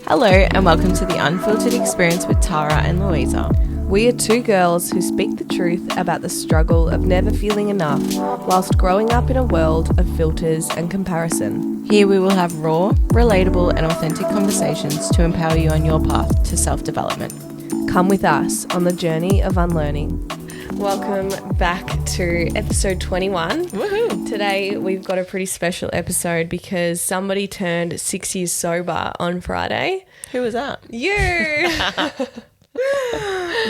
Hello and welcome to The Unfiltered Experience with Tara and Louisa. We are two girls who speak the truth about the struggle of never feeling enough whilst growing up in a world of filters and comparison. Here we will have raw, relatable and authentic conversations to empower you on your path to self-development. Come with us on the journey of unlearning. Welcome back to episode 21. Woohoo! Today we've got a pretty special episode because somebody turned 6 years sober on Friday. Who was that? You!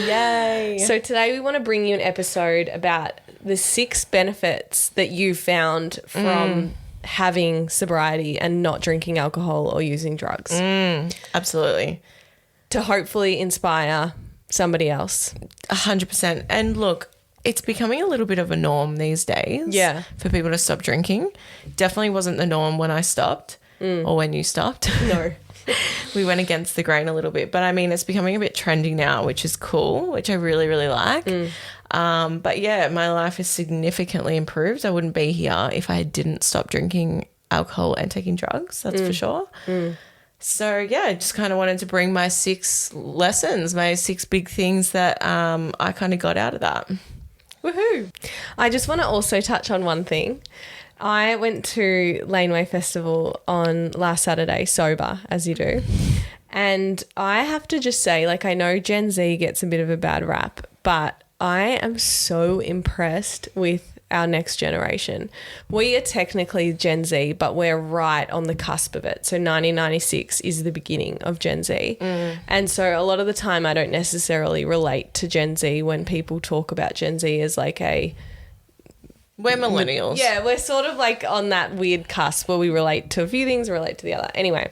Yay! So today we want to bring you an episode about the 6 benefits that you found from having sobriety and not drinking alcohol or using drugs. Absolutely. To hopefully inspire somebody else. 100%. And look, it's becoming a little bit of a norm these days. Yeah. For people to stop drinking. Definitely wasn't the norm when I stopped or when you stopped. No. We went against the grain a little bit. But I mean, it's becoming a bit trendy now, which is cool, which I really, really like. But yeah, my life has significantly improved. I wouldn't be here if I didn't stop drinking alcohol and taking drugs. That's for sure. So yeah, I just kind of wanted to bring my 6 lessons, my 6 big things that I kind of got out of that. Woohoo! I just want to also touch on one thing. I went to Laneway Festival on last Saturday, sober, as you do. And I have to just say, like, I know Gen Z gets a bit of a bad rap, but I am so impressed with our next generation. We are technically Gen Z, but we're right on the cusp of it. So 1996 is the beginning of Gen Z. And so a lot of the time I don't necessarily relate to Gen Z when people talk about Gen Z as like We're millennials. Yeah, we're sort of like on that weird cusp where we relate to a few things, relate to the other. Anyway,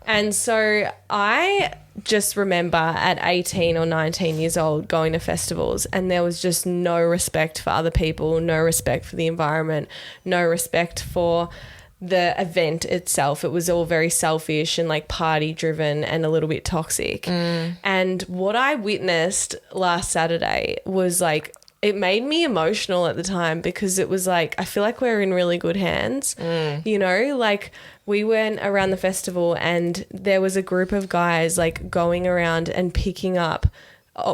and so I just remember at 18 or 19 years old going to festivals and there was just no respect for other people, no respect for the environment, no respect for the event itself. It was all very selfish and like party driven and a little bit toxic. And what I witnessed last Saturday was like, it made me emotional at the time because it was like, I feel like we're in really good hands, you know, like we went around the festival and there was a group of guys like going around and picking up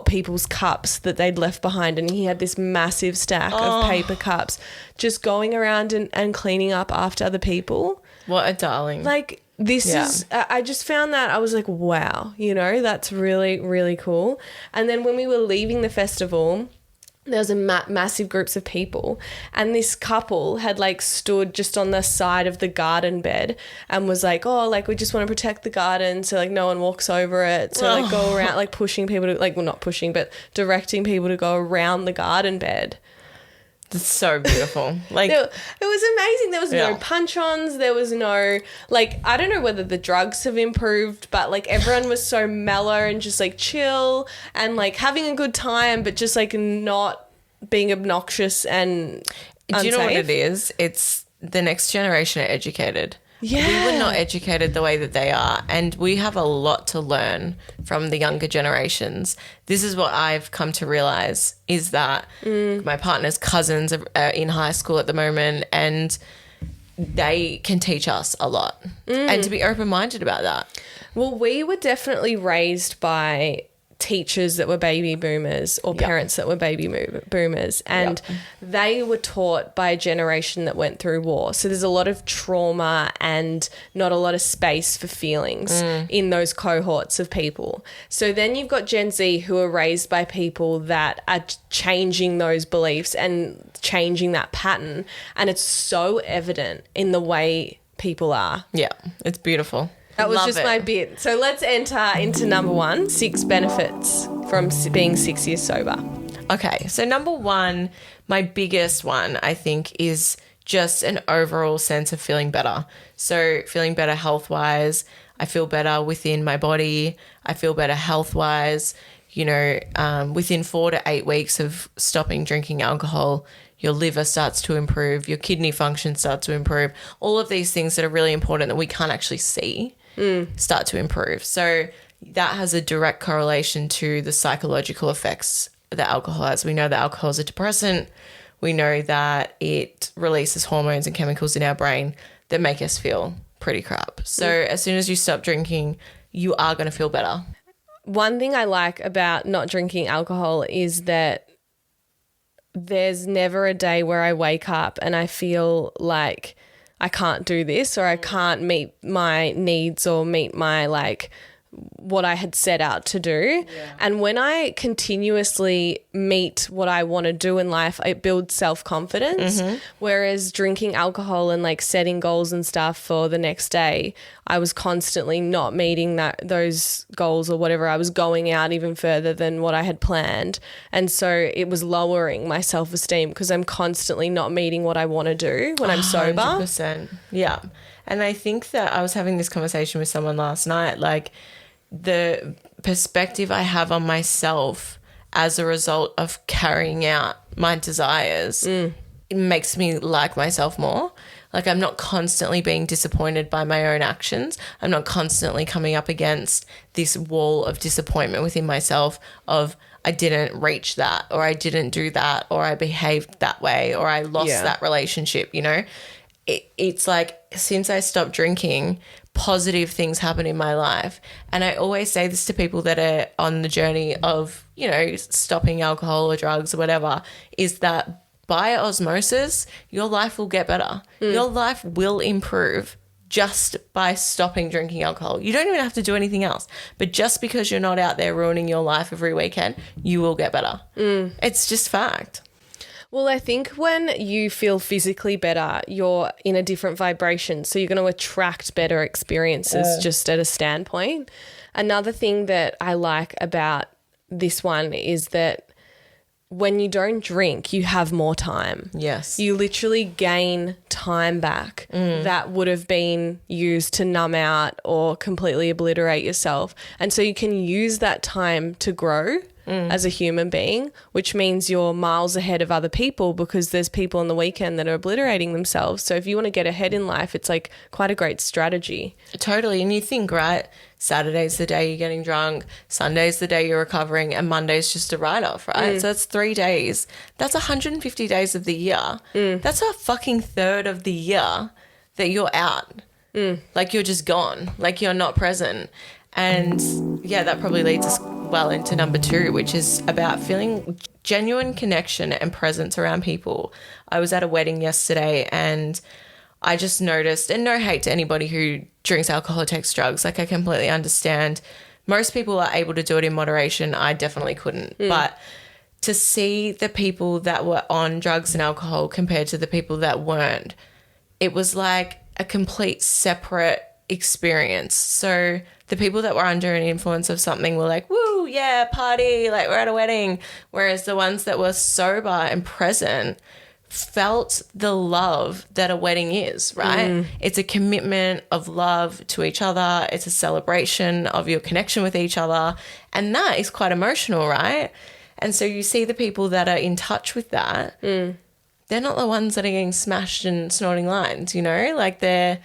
people's cups that they'd left behind, and he had this massive stack of paper cups just going around and cleaning up after other people. What a darling. Like this is, I just found that I was like, wow, you know, that's really, really cool. And then when we were leaving the festival, there was a massive groups of people and this couple had like stood just on the side of the garden bed and was like, oh, like we just want to protect the garden so like no one walks over it. So like go around, like pushing people to like, well not pushing, but directing people to go around the garden bed. It's so beautiful. Like it was amazing. There was no punch-ons. There was no, like, I don't know whether the drugs have improved, but like everyone was so mellow and just like chill and like having a good time, but just like not being obnoxious and unsafe. Do you know what it is? It's the next generation are educated. Yeah. We were not educated the way that they are, and we have a lot to learn from the younger generations. This is what I've come to realize is that my partner's cousins are in high school at the moment and they can teach us a lot and to be open-minded about that. Well, we were definitely raised by teachers that were baby boomers or parents that were baby boomers, and they were taught by a generation that went through war. So there's a lot of trauma and not a lot of space for feelings in those cohorts of people. So then you've got Gen Z who are raised by people that are changing those beliefs and changing that pattern, and it's so evident in the way people are. Yeah, it's beautiful. That was just my bit. So let's enter into number 1, 6 benefits from being 6 years sober. Okay, so number 1, my biggest one, I think, is just an overall sense of feeling better. So feeling better health-wise, I feel better within my body, I feel better health-wise. You know, within 4 to 8 weeks of stopping drinking alcohol, your liver starts to improve, your kidney function starts to improve. All of these things that are really important that we can't actually see start to improve. So that has a direct correlation to the psychological effects that alcohol has. We know that alcohol is a depressant. we know that it releases hormones and chemicals in our brain that make us feel pretty crap. So as soon as you stop drinking, you are going to feel better. One thing I like about not drinking alcohol is that there's never a day where I wake up and I feel like I can't do this or I can't meet my needs or meet my what I had set out to do. Yeah. And when I continuously meet what I want to do in life, it builds self-confidence. Whereas drinking alcohol and setting goals and stuff for the next day, I was constantly not meeting those goals or whatever. I was going out even further than what I had planned. And so it was lowering my self-esteem because I'm constantly not meeting what I want to do when I'm sober. 100%. Yeah. And I think that I was having this conversation with someone last night, the perspective I have on myself as a result of carrying out my desires, it makes me like myself more. I'm not constantly being disappointed by my own actions. I'm not constantly coming up against this wall of disappointment within myself of I didn't reach that or I didn't do that or I behaved that way or I lost that relationship, It's since I stopped drinking, positive things happen in my life. And I always say this to people that are on the journey of, stopping alcohol or drugs or whatever, is that by osmosis, your life will get better. Your life will improve just by stopping drinking alcohol. You don't even have to do anything else. But just because you're not out there ruining your life every weekend, you will get better. It's just fact. Well, I think when you feel physically better, you're in a different vibration. So you're going to attract better experiences just at a standpoint. Another thing that I like about this one is that when you don't drink, you have more time. Yes. You literally gain time back that would have been used to numb out or completely obliterate yourself. And so you can use that time to grow as a human being, which means you're miles ahead of other people because there's people on the weekend that are obliterating themselves. So if you want to get ahead in life, it's quite a great strategy. Totally. And you think, right, Saturday's the day you're getting drunk, Sunday's the day you're recovering, and Monday's just a write-off, right? So that's 3 days. That's 150 days of the year. That's a fucking third of the year that you're out. You're just gone. You're not present. And that probably leads us well into number 2, which is about feeling genuine connection and presence around people. I was at a wedding yesterday and I just noticed, and no hate to anybody who drinks alcohol or takes drugs, I completely understand. Most people are able to do it in moderation. I definitely couldn't. But to see the people that were on drugs and alcohol compared to the people that weren't, it was like a complete separate experience. So the people that were under an influence of something were like, woo, yeah, party, we're at a wedding. Whereas the ones that were sober and present felt the love that a wedding is, right? It's a commitment of love to each other. It's a celebration of your connection with each other. And that is quite emotional, right? And so you see the people that are in touch with that, they're not the ones that are getting smashed and snorting lines, they're...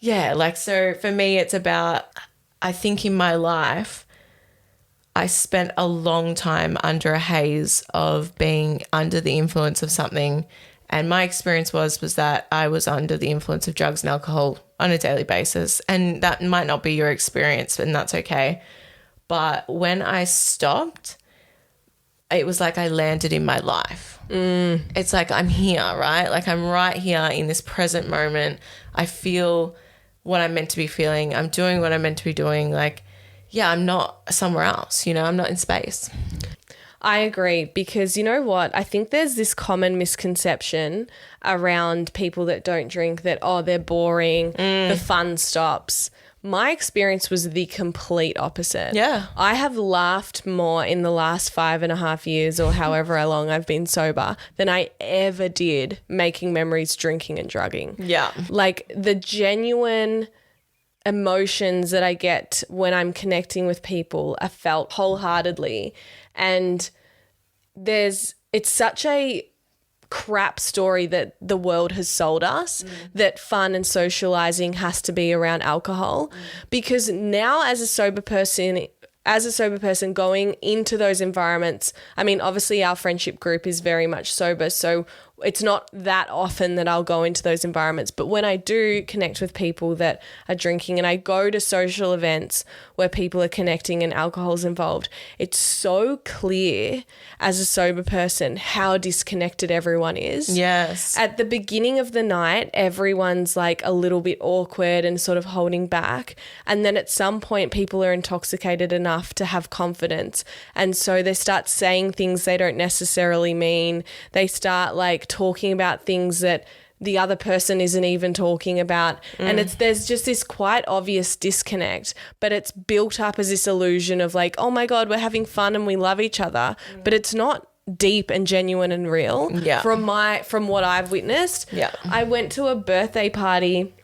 Yeah, so for me, it's about, I think in my life, I spent a long time under a haze of being under the influence of something. And my experience was that I was under the influence of drugs and alcohol on a daily basis. And that might not be your experience, and that's okay. But when I stopped, it was like I landed in my life. It's like I'm here, right? I'm right here in this present moment. I feel what I'm meant to be feeling. I'm doing what I'm meant to be doing. I'm not somewhere else, I'm not in space. I agree because you know what? I think there's this common misconception around people that don't drink that, they're boring, the fun stops. My experience was the complete opposite. Yeah. I have laughed more in the last 5.5 years or however long I've been sober than I ever did making memories, drinking and drugging. Yeah. The genuine emotions that I get when I'm connecting with people are felt wholeheartedly. And it's such a crap story that the world has sold us that fun and socializing has to be around alcohol because now as a sober person as a sober person going into those environments, I mean, obviously our friendship group is very much sober, so it's not that often that I'll go into those environments. But when I do connect with people that are drinking and I go to social events where people are connecting and alcohol's involved, it's so clear as a sober person how disconnected everyone is. Yes. At the beginning of the night, everyone's like a little bit awkward and sort of holding back. And then at some point, people are intoxicated enough to have confidence. And so they start saying things they don't necessarily mean. They start like talking about things that the other person isn't even talking about. And there's just this quite obvious disconnect, but it's built up as this illusion of like, oh my God, we're having fun and we love each other. But it's not deep and genuine and real. Yeah. From what I've witnessed. Yeah. I went to a birthday party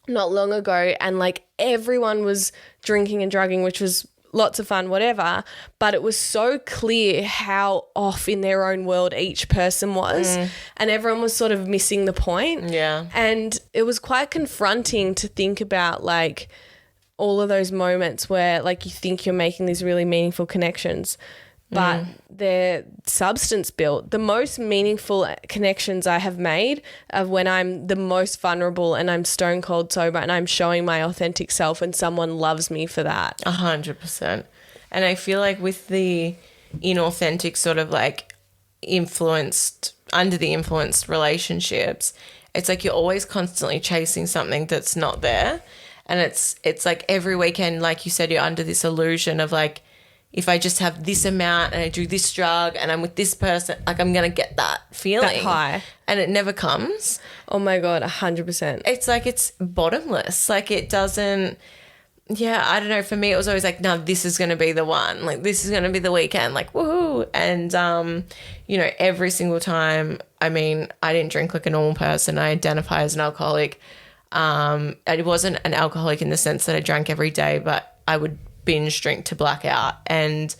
not long ago and like everyone was drinking and drugging, which was lots of fun, whatever, but it was so clear how off in their own world each person was, and everyone was sort of missing the point. Yeah. And it was quite confronting to think about like all of those moments where like you think you're making these really meaningful connections, but they're substance built. The most meaningful connections I have made are when I'm the most vulnerable and I'm stone cold sober and I'm showing my authentic self and someone loves me for that. 100%. And I feel like with the inauthentic sort of like under the influenced relationships, it's like you're always constantly chasing something that's not there. And it's like every weekend, like you said, you're under this illusion of like, if I just have this amount and I do this drug and I'm with this person, like I'm going to get that feeling. That high. And it never comes. Oh my God, 100%. It's like it's bottomless. Like it doesn't, I don't know. For me, it was always like, no, this is going to be the one. Like this is going to be the weekend. Like, woohoo. And, every single time, I mean, I didn't drink like a normal person. I identify as an alcoholic. I wasn't an alcoholic in the sense that I drank every day, but I would binge drink to blackout. And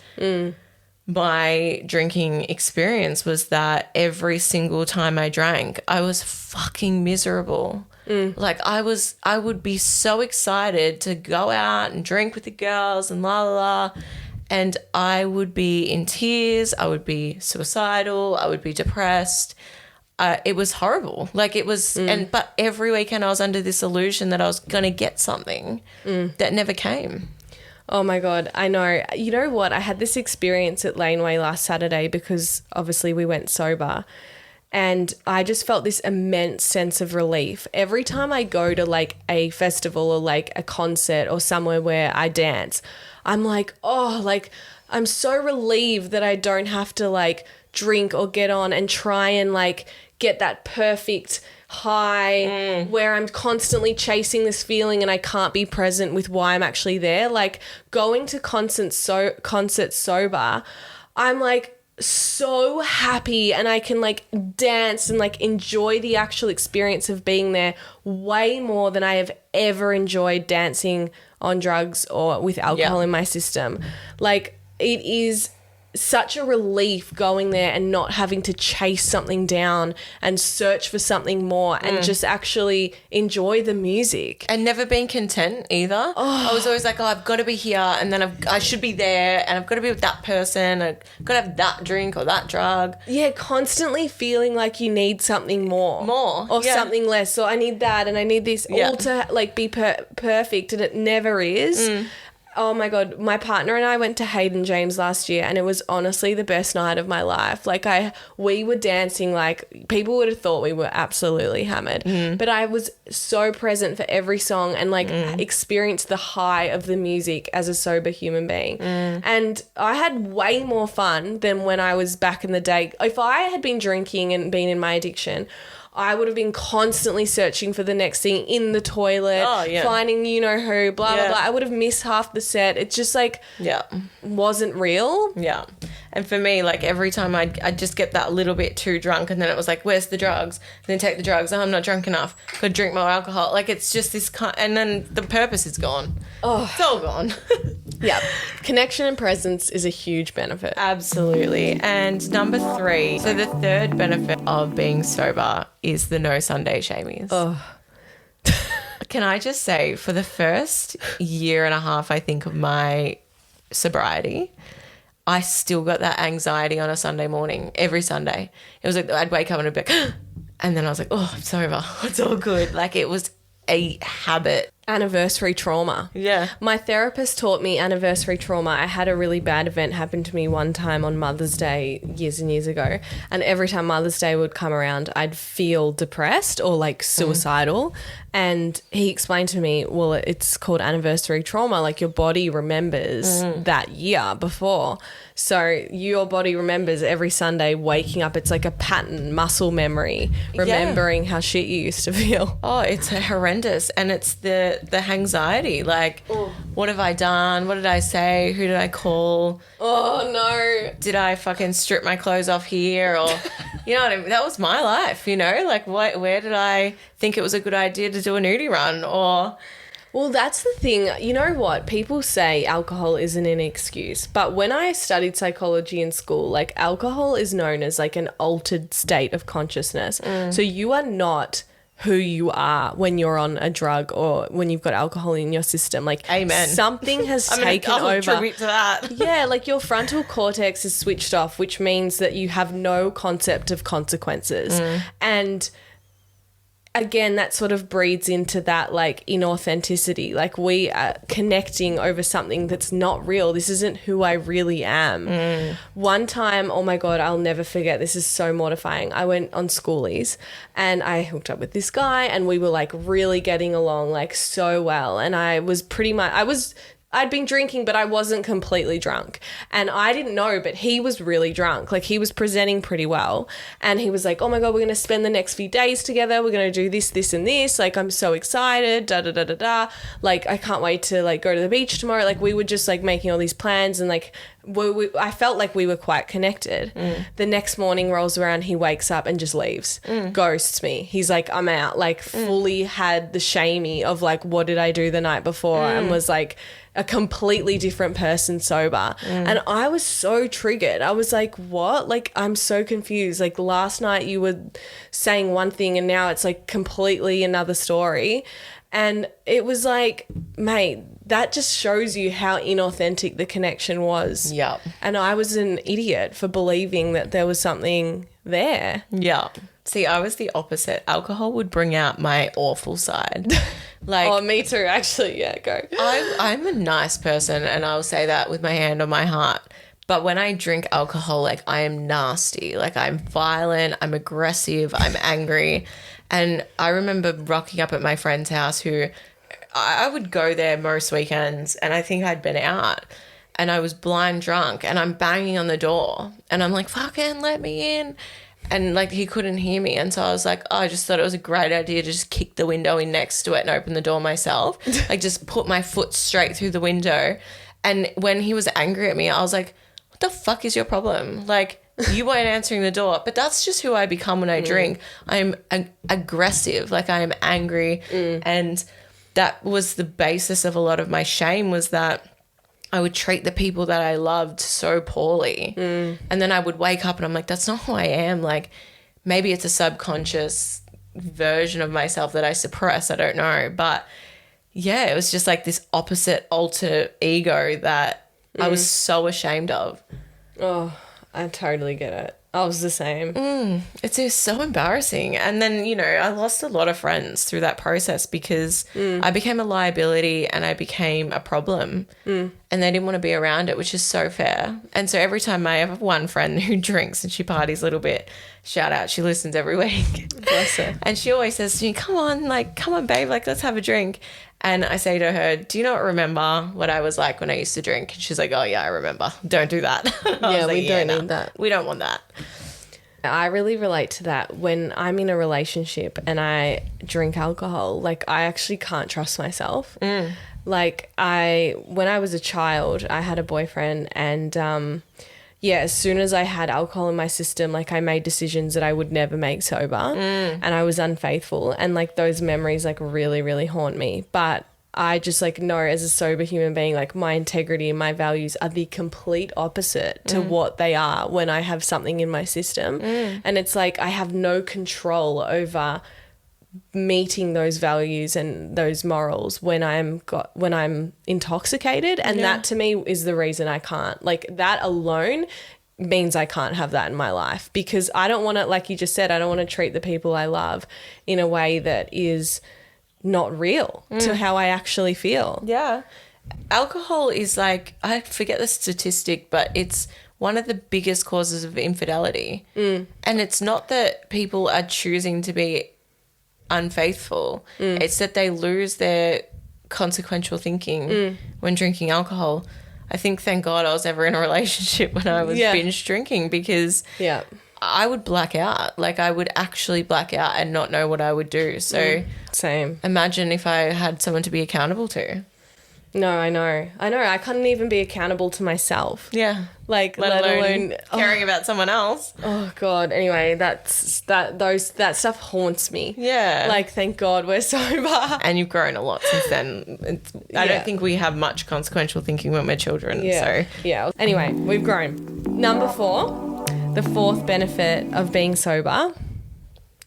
my drinking experience was that every single time I drank, I was fucking miserable. Like I would be so excited to go out and drink with the girls and la la la. And I would be in tears. I would be suicidal. I would be depressed. It was horrible. Like it was, but every weekend I was under this illusion that I was going to get something that never came. Oh my God, I know. You know what? I had this experience at Laneway last Saturday because obviously we went sober, and I just felt this immense sense of relief. Every time I go to like a festival or like a concert or somewhere where I dance, I'm like, oh, like I'm so relieved that I don't have to like drink or get on and try and like get that perfect high where I'm constantly chasing this feeling and I can't be present with why I'm actually there. Like going to concerts sober, I'm like so happy and I can like dance and like enjoy the actual experience of being there way more than I have ever enjoyed dancing on drugs or with alcohol in my system. Like it is such a relief going there and not having to chase something down and search for something more and just actually enjoy the music. And never been content either. I was always like, oh, I've got to be here and then I should be there and I've got to be with that person. I've got to have that drink or that drug. Yeah, constantly feeling like you need something more. Or something less. So I need that and I need this all to like be perfect, and it never is. Oh my God, my partner and I went to Hayden James last year and it was honestly the best night of my life. Like we were dancing like people would have thought we were absolutely hammered. But I was so present for every song and like experienced the high of the music as a sober human being. And I had way more fun than when I was back in the day. If I had been drinking and been in my addiction, I would have been constantly searching for the next thing in the toilet, finding you know who, blah, blah, blah. I would have missed half the set. It just like wasn't real. Yeah. And for me, like every time I'd just get that little bit too drunk and then it was like, where's the drugs? And then take the drugs. Oh, I'm not drunk enough. Got to drink more alcohol. Like it's just this and then the purpose is gone. Oh. It's all gone. Yeah. Connection and presence is a huge benefit. Absolutely. And number 3, so the third benefit of being sober is the no Sunday shamies. Oh. Can I just say, for the first year and a half, I think, of my sobriety, I still got that anxiety on a Sunday morning, every Sunday. It was like I'd wake up and I'd be like, and then I was like, oh, it's over. It's all good. Like it was a habit. Anniversary trauma. Yeah. My therapist taught me anniversary trauma. I had a really bad event happen to me one time on Mother's Day years and years ago. And every time Mother's Day would come around, I'd feel depressed or like suicidal. And he explained to me, well, it's called anniversary trauma. Like your body remembers that year before. So your body remembers every Sunday waking up. It's like a pattern, muscle memory, remembering how shit you used to feel. Oh, it's horrendous. And it's the anxiety. Like, what have I done? What did I say? Who did I call? Oh, no. Did I fucking strip my clothes off here? Or, you know what I mean? That was my life, you know? Like, where did I think it was a good idea to do a nudie run? Or... Well, that's the thing. You know what? People say alcohol isn't an excuse. But when I studied psychology in school, like alcohol is known as like an altered state of consciousness. So you are not who you are when you're on a drug or when you've got alcohol in your system. Like, amen. Something has taken I'll over. attribute to that. Yeah, like your frontal cortex is switched off, which means that you have no concept of consequences. And again, that sort of breeds into that like inauthenticity. Like we are connecting over something that's not real. This isn't who I really am. One time, oh my God, I'll never forget. This is so mortifying. I went on schoolies and I hooked up with this guy and we were like really getting along like so well. And I'd been drinking, but I wasn't completely drunk. And I didn't know, but he was really drunk. Like he was presenting pretty well. And he was like, oh my God, we're going to spend the next few days together. We're going to do this, this, and this. Like, I'm so excited, da, da, da, da, da. Like, I can't wait to like go to the beach tomorrow. Like we were just like making all these plans and like, I felt like we were quite connected. The next morning rolls around, he wakes up and just leaves, ghosts me. He's like, I'm out, like fully had the shamey of like, what did I do the night before? And was like a completely different person sober. And I was so triggered. I was like, what? Like, I'm so confused. Like last night you were saying one thing and now it's like completely another story. And it was like, mate, that just shows you how inauthentic the connection was. Yep. And I was an idiot for believing that there was something there. Yeah. See, I was the opposite. Alcohol would bring out my awful side. Like, Oh, me too, actually. Yeah, go. I'm a nice person, and I'll say that with my hand on my heart. But when I drink alcohol, like I am nasty. Like I'm violent, I'm aggressive, I'm angry. And I remember rocking up at my friend's house who I would go there most weekends and I think I'd been out and I was blind drunk and I'm banging on the door and I'm like, fucking let me in. And like he couldn't hear me. And so I was like, oh, I just thought it was a great idea to just kick the window in next to it and open the door myself. Like just put my foot straight through the window. And when he was angry at me, I was like, what the fuck is your problem? Like, you weren't answering the door. But that's just who I become when I drink. I'm aggressive. Like I am angry. And that was the basis of a lot of my shame, was that I would treat the people that I loved so poorly. And then I would wake up and I'm like, that's not who I am. Like maybe it's a subconscious version of myself that I suppress. I don't know. But yeah, it was just like this opposite alter ego that I was so ashamed of. Oh, I totally get it. I was the same. It's just so embarrassing. And then, you know, I lost a lot of friends through that process because I became a liability and I became a problem and they didn't want to be around it, which is so fair. And so every time I have one friend who drinks and she parties a little bit, shout out, she listens every week. Bless her. And she always says to me, come on, babe, like, let's have a drink. And I say to her, do you not remember what I was like when I used to drink? And she's like, oh, yeah, I remember. Don't do that. Yeah, we don't need that. We don't want that. I really relate to that. When I'm in a relationship and I drink alcohol, like I actually can't trust myself. Like when I was a child, I had a boyfriend and yeah, as soon as I had alcohol in my system, like I made decisions that I would never make sober and I was unfaithful. And like those memories like really, really haunt me. But I just like know as a sober human being, like my integrity and my values are the complete opposite to what they are when I have something in my system. And it's like I have no control over meeting those values and those morals when I'm intoxicated, and that to me is the reason I can't. Like, that alone means I can't have that in my life, because I don't want to, like you just said, I don't want to treat the people I love in a way that is not real to how I actually feel. Yeah. Alcohol is like, I forget the statistic, but it's one of the biggest causes of infidelity. And it's not that people are choosing to be unfaithful. It's that they lose their consequential thinking when drinking alcohol. I think, thank God I was ever in a relationship when I was binge drinking, because I would black out. Like, I would actually black out and not know what I would do. So same. Imagine if I had someone to be accountable to. No, I know. I couldn't even be accountable to myself. Yeah. Like, let alone caring about someone else. Oh God. Anyway, that stuff haunts me. Yeah. Like, thank God we're sober. And you've grown a lot since then. I don't think we have much consequential thinking when we're children. Yeah. So yeah. Anyway, we've grown. Number 4, the fourth benefit of being sober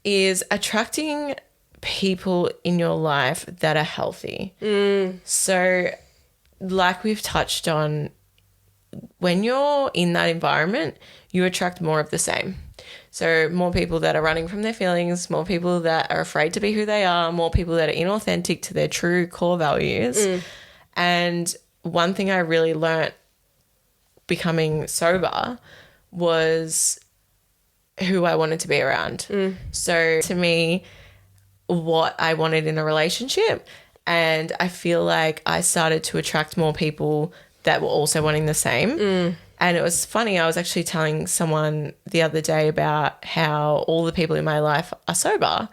is attracting people in your life that are healthy. So, like we've touched on, when you're in that environment, you attract more of the same. So more people that are running from their feelings, more people that are afraid to be who they are, more people that are inauthentic to their true core values. And one thing I really learnt becoming sober was who I wanted to be around. So to me, what I wanted in a relationship, and I feel like I started to attract more people that were also wanting the same. And it was funny, I was actually telling someone the other day about how all the people in my life are sober,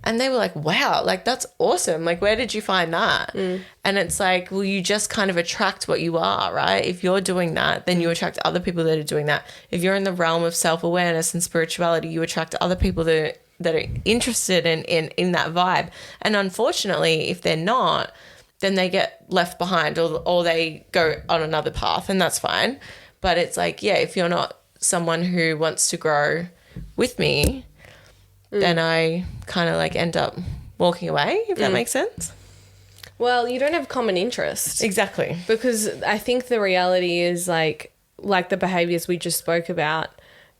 and they were like, wow, like, that's awesome. Like, where did you find that? And it's like, well, you just kind of attract what you are, right? If you're doing that, then you attract other people that are doing that. If you're in the realm of self-awareness and spirituality, you attract other people that are interested in that vibe. And unfortunately, if they're not, then they get left behind, or they go on another path, and that's fine. But it's like, yeah, if you're not someone who wants to grow with me, then I kind of like end up walking away, if that makes sense. Well, you don't have common interest. Exactly. Because I think the reality is like the behaviors we just spoke about,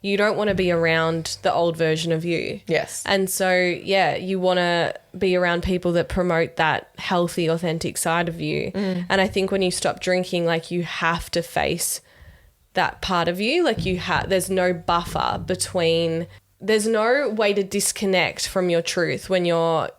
you don't want to be around the old version of you. Yes. And so, yeah, you want to be around people that promote that healthy, authentic side of you. And I think when you stop drinking, like, you have to face that part of you. Like, there's no buffer between, there's no way to disconnect from your truth when you're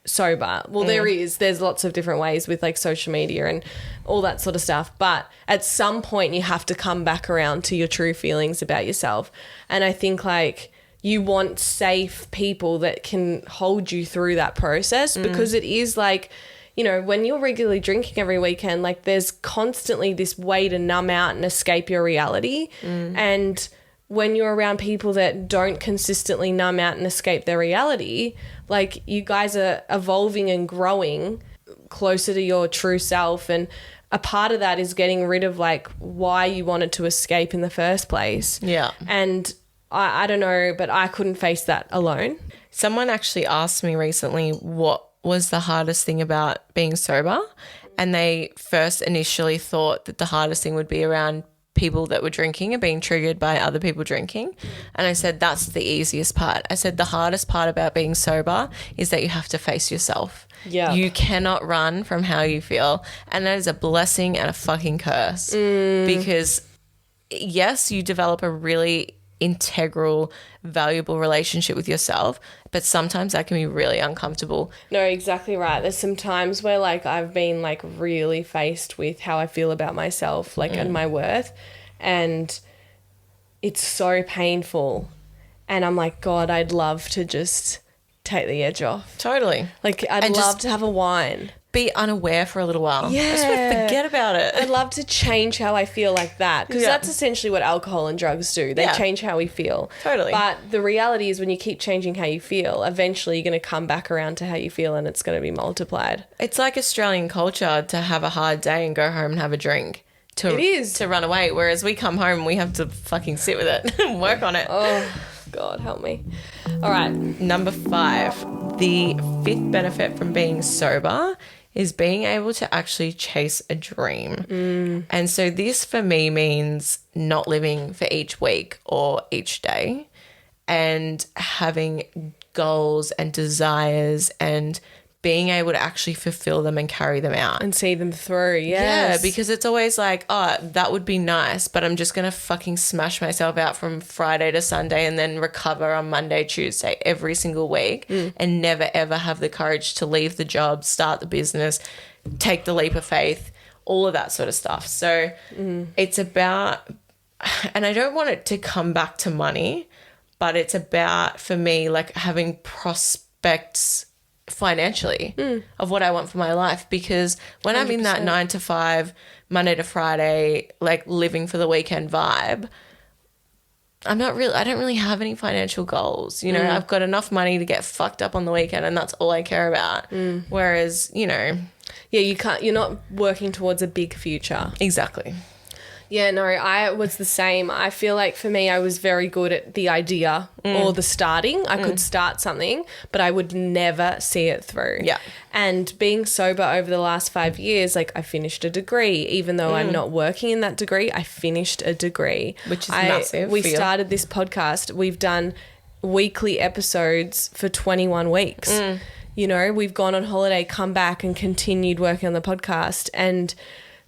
sober. Well, there's lots of different ways with like social media and all that sort of stuff, but at some point you have to come back around to your true feelings about yourself. And I think like you want safe people that can hold you through that process, because it is like, you know, when you're regularly drinking every weekend, like, there's constantly this way to numb out and escape your reality. And when you're around people that don't consistently numb out and escape their reality, like, you guys are evolving and growing closer to your true self. And a part of that is getting rid of like why you wanted to escape in the first place. Yeah. And I don't know, but I couldn't face that alone. Someone actually asked me recently what was the hardest thing about being sober, and they first initially thought that the hardest thing would be around people that were drinking and being triggered by other people drinking. And I said, that's the easiest part. I said, the hardest part about being sober is that you have to face yourself. Yeah. You cannot run from how you feel. And that is a blessing and a fucking curse. Because yes, you develop a really integral, valuable relationship with yourself, but sometimes that can be really uncomfortable. No, exactly right. There's some times where like I've been like really faced with how I feel about myself, like, and my worth, and it's so painful. And I'm like, God, I'd love to just take the edge off. Totally. Like, I'd love to have a wine. Be unaware for a little while. Yeah. Just forget about it. I'd love to change how I feel like that, because that's essentially what alcohol and drugs do. They change how we feel. Totally. But the reality is when you keep changing how you feel, eventually you're going to come back around to how you feel, and it's going to be multiplied. It's like Australian culture to have a hard day and go home and have a drink. It is. To run away. Whereas we come home and we have to fucking sit with it and work on it. Oh. God, help me. All right. Number 5, the 5th benefit from being sober is being able to actually chase a dream. And so this for me means not living for each week or each day and having goals and desires and being able to actually fulfill them and carry them out. And see them through, Yeah, because it's always like, oh, that would be nice, but I'm just going to fucking smash myself out from Friday to Sunday and then recover on Monday, Tuesday every single week and never, ever have the courage to leave the job, start the business, take the leap of faith, all of that sort of stuff. So it's about, and I don't want it to come back to money, but it's about, for me, like having prospects financially of what I want for my life, because when 100%. I'm in that 9 to 5 Monday to Friday like living for the weekend vibe, I don't really have any financial goals, you know. I've got enough money to get fucked up on the weekend and that's all I care about. Whereas, you know, you're not working towards a big future. Exactly. Yeah, no, I was the same. I feel like for me, I was very good at the idea or the starting. I could start something, but I would never see it through. Yeah. And being sober over the last 5 years, like I finished a degree, even though I'm not working in that degree, I finished a degree. Which is massive. We started this podcast. We've done weekly episodes for 21 weeks. You know, we've gone on holiday, come back and continued working on the podcast, and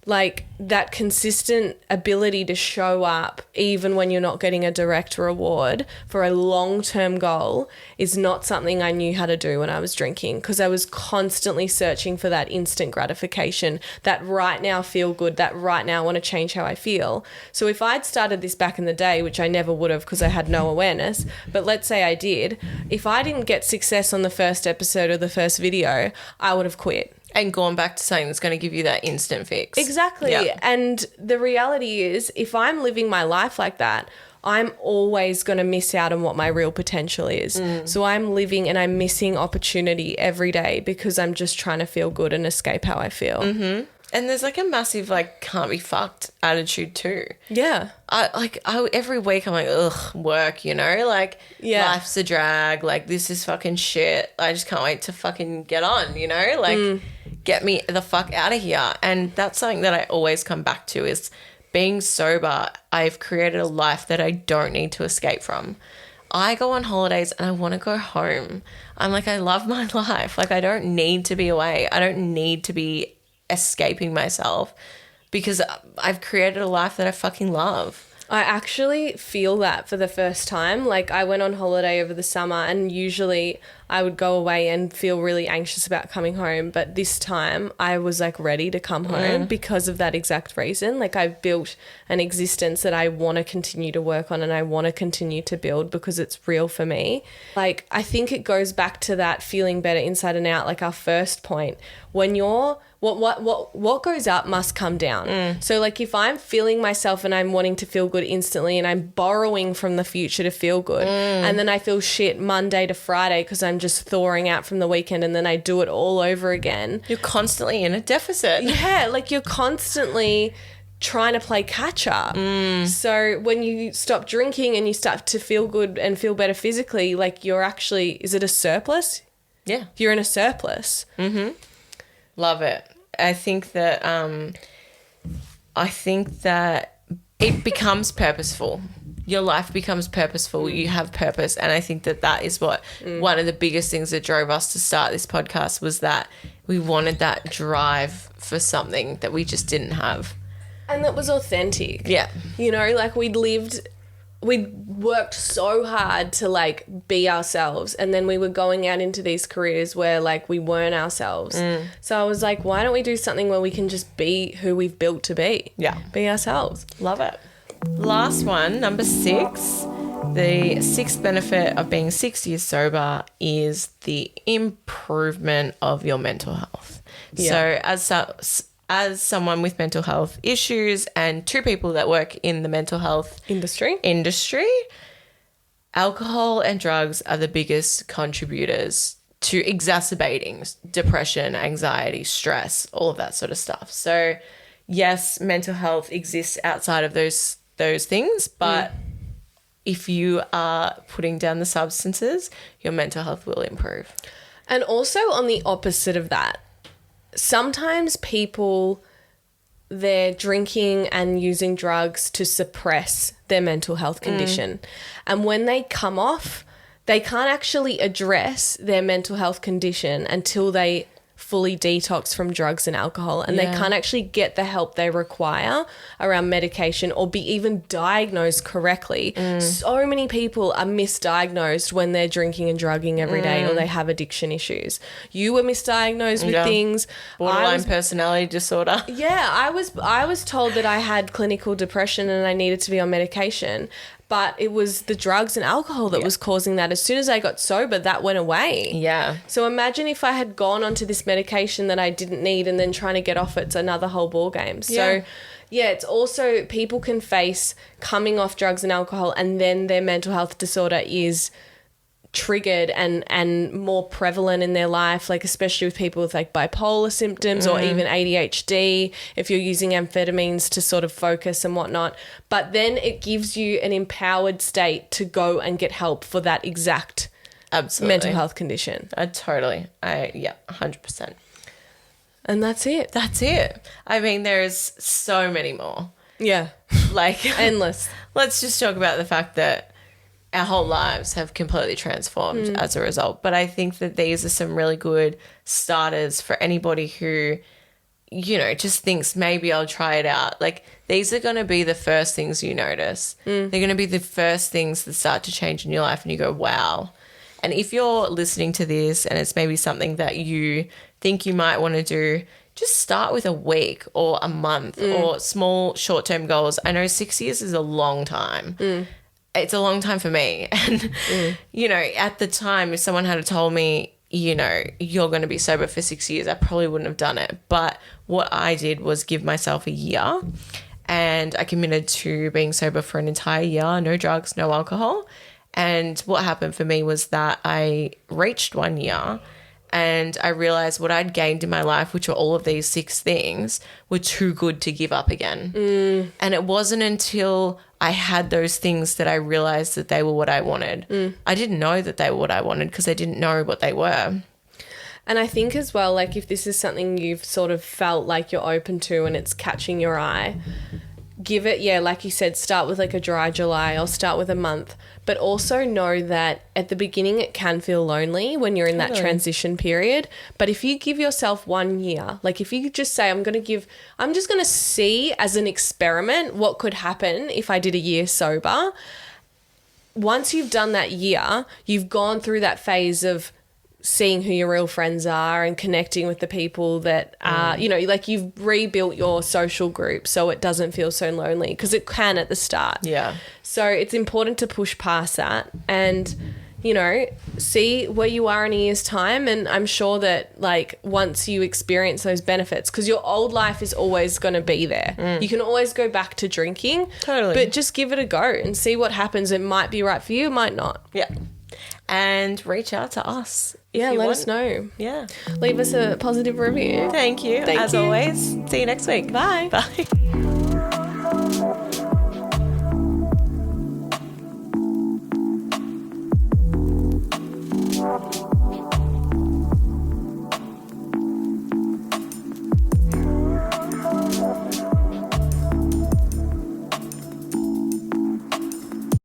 like that consistent ability to show up even when you're not getting a direct reward for a long-term goal is not something I knew how to do when I was drinking, because I was constantly searching for that instant gratification, that right now feel good, that right now I want to change how I feel. So if I'd started this back in the day, which I never would have because I had no awareness, but let's say I did, if I didn't get success on the first episode or the first video, I would have quit. And gone back to something that's going to give you that instant fix. Exactly. Yep. And the reality is, if I'm living my life like that, I'm always going to miss out on what my real potential is. So I'm living and I'm missing opportunity every day because I'm just trying to feel good and escape how I feel. And there's like a massive like can't be fucked attitude too. Yeah. Every week I'm like, ugh, work, you know, like life's a drag, like this is fucking shit. I just can't wait to fucking get on, you know, like get me the fuck out of here. And that's something that I always come back to is being sober. I've created a life that I don't need to escape from. I go on holidays and I want to go home. I'm like, I love my life. Like I don't need to be away. I don't need to be escaping myself because I've created a life that I fucking love. I actually feel that for the first time. Like I went on holiday over the summer and usually I would go away and feel really anxious about coming home. But this time I was like ready to come home because of that exact reason. Like I've built an existence that I want to continue to work on and I want to continue to build because it's real for me. Like I think it goes back to that feeling better inside and out, like our first point. When you're what goes up must come down. So like if I'm feeling myself and I'm wanting to feel good instantly and I'm borrowing from the future to feel good and then I feel shit Monday to Friday because I'm just thawing out from the weekend and then I do it all over again. You're constantly in a deficit. Yeah, like you're constantly trying to play catch up. So when you stop drinking and you start to feel good and feel better physically, like you're actually, is it a surplus? Yeah. You're in a surplus. Love it. I think that it becomes purposeful. Your life becomes purposeful. You have purpose. And I think that is what one of the biggest things that drove us to start this podcast was that we wanted that drive for something that we just didn't have. And that was authentic. Yeah. You know, like we'd worked so hard to like be ourselves, and then we were going out into these careers where like we weren't ourselves. So I was like, why don't we do something where we can just be who we've built to be? Yeah. Be ourselves. Love it. Last one, number 6. The 6th benefit of being 6 years sober is the improvement of your mental health. Yeah. So as someone with mental health issues and 2 people that work in the mental health industry, alcohol and drugs are the biggest contributors to exacerbating depression, anxiety, stress, all of that sort of stuff. So yes, mental health exists outside of those things, but if you are putting down the substances, your mental health will improve. And also on the opposite of that, sometimes people, they're drinking and using drugs to suppress their mental health condition. And when they come off, they can't actually address their mental health condition until they fully detox from drugs and alcohol, and they can't actually get the help they require around medication or be even diagnosed correctly. So many people are misdiagnosed when they're drinking and drugging every day, or they have addiction issues. You were misdiagnosed with things. Borderline personality disorder. Yeah, I was told that I had clinical depression and I needed to be on medication. But it was the drugs and alcohol that was causing that. As soon as I got sober, that went away. Yeah. So imagine if I had gone onto this medication that I didn't need and then trying to get off it's another whole ball game. So yeah, it's also people can face coming off drugs and alcohol and then their mental health disorder is triggered and more prevalent in their life, like especially with people with like bipolar symptoms or even ADHD, if you're using amphetamines to sort of focus and whatnot. But then it gives you an empowered state to go and get help for that exact mental health condition. 100%. And that's it. That's it. I mean, there's so many more. Yeah. Like Endless. Let's just talk about the fact that our whole lives have completely transformed as a result. But I think that these are some really good starters for anybody who, you know, just thinks maybe I'll try it out. Like, these are going to be the first things you notice. They're going to be the first things that start to change in your life and you go, wow. And if you're listening to this and it's maybe something that you think you might want to do, just start with a week or a month or small short-term goals. I know 6 years is a long time. It's a long time for me. And, you know, at the time, if someone had told me, you know, you're going to be sober for 6 years, I probably wouldn't have done it. But what I did was give myself a year, and I committed to being sober for an entire year, no drugs, no alcohol. And what happened for me was that I reached 1 year and I realized what I'd gained in my life, which were all of these 6 things, were too good to give up again. And it wasn't until I had those things that I realized that they were what I wanted. I didn't know that they were what I wanted because I didn't know what they were. And I think as well, like if this is something you've sort of felt like you're open to and it's catching your eye, give it, like you said, start with like a dry July or start with a month. But also know that at the beginning it can feel lonely when you're in that transition period. But if you give yourself 1 year, like if you just say, I'm just going to see as an experiment what could happen if I did a year sober. Once you've done that year, you've gone through that phase of seeing who your real friends are and connecting with the people that are, you know, like you've rebuilt your social group so it doesn't feel so lonely, because it can at the start. Yeah. So it's important to push past that and, you know, see where you are in a year's time. And I'm sure that like once you experience those benefits, because your old life is always going to be there. You can always go back to drinking. Totally. But just give it a go and see what happens. It might be right for you, it might not. Yeah. And reach out to us. Yeah, let us know. Yeah. Leave us a positive review. Thank you. As always. See you next week. Bye. Bye.